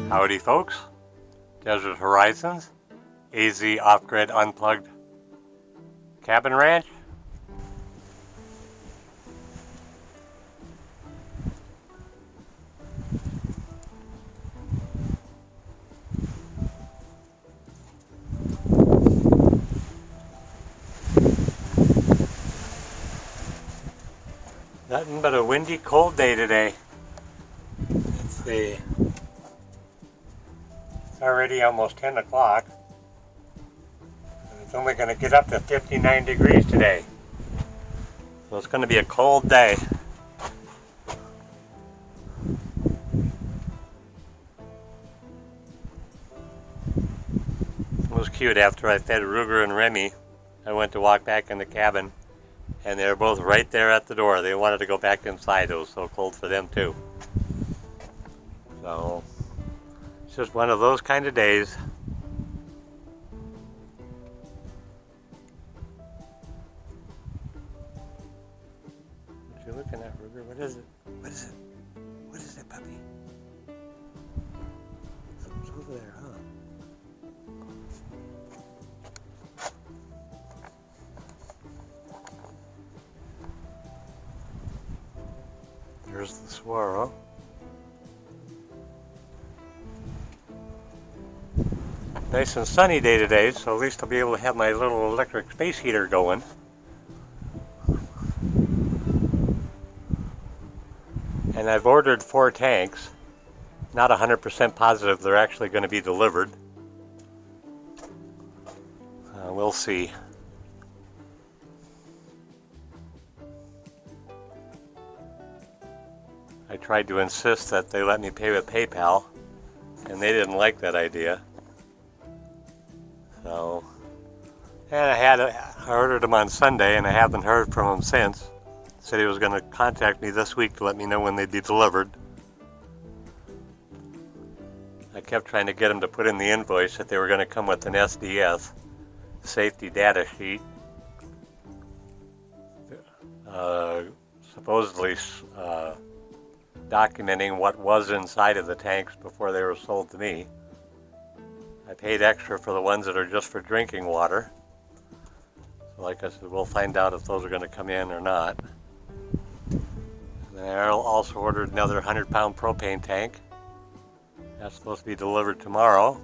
Howdy folks, Desert Horizons, AZ Off-Grid Unplugged Cabin Ranch. Nothing but a windy, cold day today. Let's see. It's already almost 10 o'clock. And it's only going to get up to 59 degrees today. So it's going to be a cold day. It was cute. After I fed Ruger and Remy, I went to walk back in the cabin. And they were both right there at the door. They wanted to go back inside. It was so cold for them too. So, it's just one of those kind of days. What you looking at, Ruger? What is it? What is it? What is it, puppy? Something's over there, huh? There's the swirl. Nice and sunny day today, so at least I'll be able to have my little electric space heater going. And I've ordered 4 tanks. Not 100% positive they're actually going to be delivered. We'll see. I tried to insist that they let me pay with PayPal, and they didn't like that idea. So, and I ordered them on Sunday, and I haven't heard from him since. Said he was going to contact me this week to let me know when they'd be delivered. I kept trying to get him to put in the invoice that they were going to come with an SDS, safety data sheet, supposedly documenting what was inside of the tanks before they were sold to me. I paid extra for the ones that are just for drinking water. So like I said, we'll find out if those are going to come in or not. And then I also ordered another 100-pound propane tank. That's supposed to be delivered tomorrow.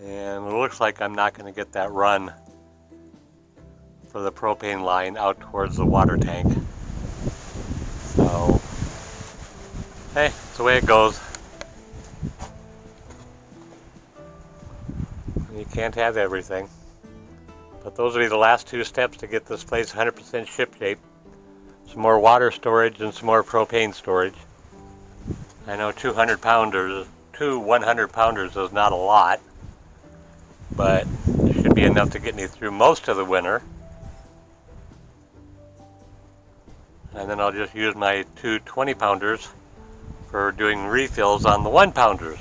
And it looks like I'm not going to get that run for the propane line out towards the water tank. So, hey, it's the way it goes. You can't have everything. But those will be the last 2 steps to get this place 100% shipshape. Some more water storage and some more propane storage. I know 2 100-pounders is not a lot, but it should be enough to get me through most of the winter. And then I'll just use my 2 20-pounders for doing refills on the 1-pounders.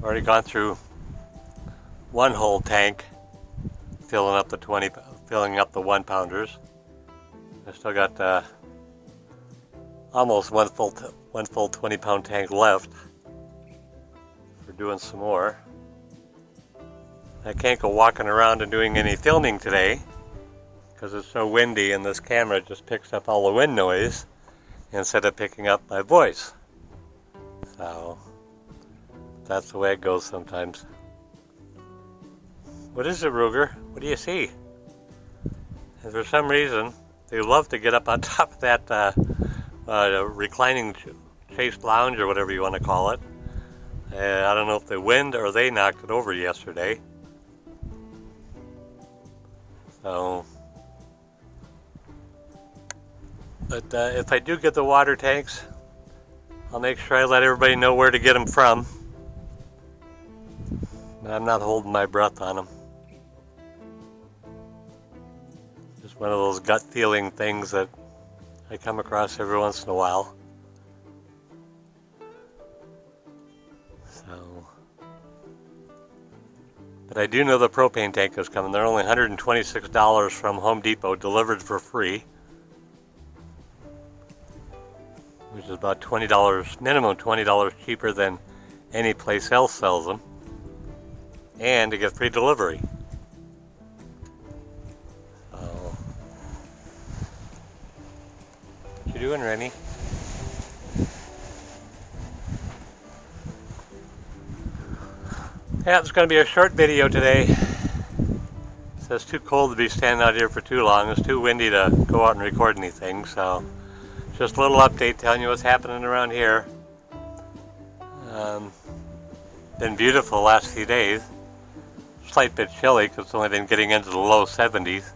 Already gone through 1 whole tank filling up the 1-pounders. I still got almost one full 20-pound tank left for doing some more. I can't go walking around and doing any filming today because it's so windy, and this camera just picks up all the wind noise instead of picking up my voice. So that's the way it goes sometimes. What is it, Ruger? What do you see? And for some reason, they love to get up on top of that reclining chase lounge or whatever you want to call it. I don't know if the wind or they knocked it over yesterday. So, but if I do get the water tanks, I'll make sure I let everybody know where to get them from. But I'm not holding my breath on them. Just one of those gut feeling things that I come across every once in a while. So, but I do know the propane tank is coming. They're only $126 from Home Depot, delivered for free. which is about $20, minimum $20 cheaper than any place else sells them, and to get free delivery. So, what you doing, Rennie? Yeah, it's going to be a short video today. So it's too cold to be standing out here for too long. It's too windy to go out and record anything. So just a little update telling you what's happening around here. Been beautiful the last few days. Slight bit chilly because it's only been getting into the low 70s.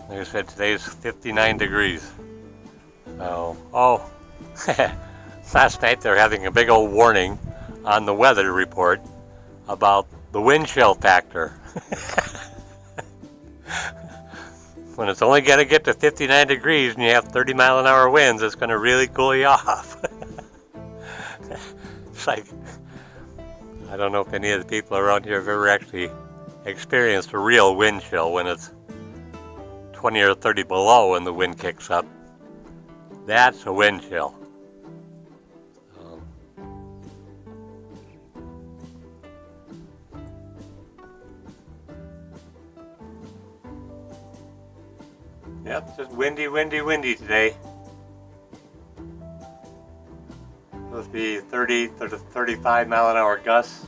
Like I said, today's 59 degrees. So, last night they were having a big old warning on the weather report about the wind chill factor. When it's only going to get to 59 degrees and you have 30-mile-an-hour winds, it's going to really cool you off. It's like, I don't know if any of the people around here have ever actually experienced a real wind chill when it's 20 or 30 below and the wind kicks up. That's a wind chill. Yep, just windy, windy, windy today. Supposed to be 30 to 35 mile an hour gusts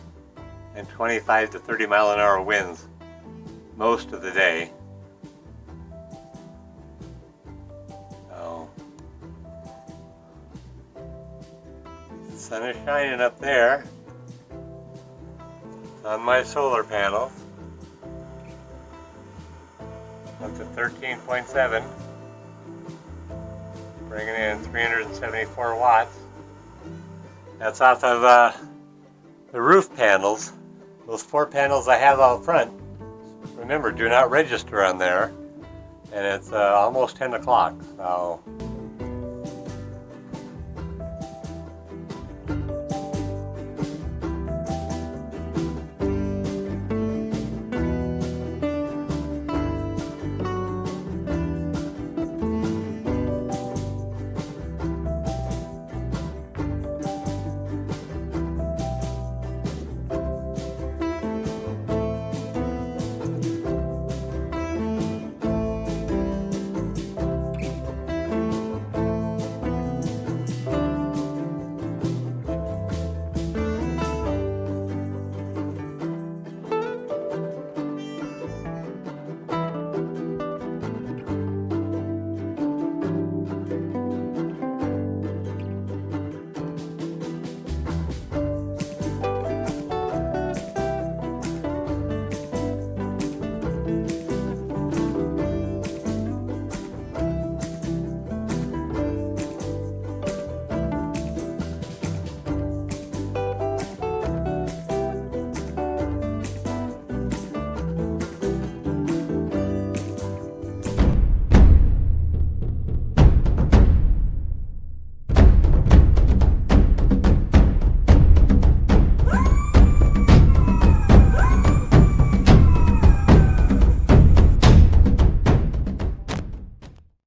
and 25 to 30 mile an hour winds most of the day. So, the sun is shining up there. It's on my solar panel. Up to 13.7, bringing in 374 watts. That's off of the roof panels. Those 4 panels I have out front, remember, do not register on there. And it's almost 10 o'clock, so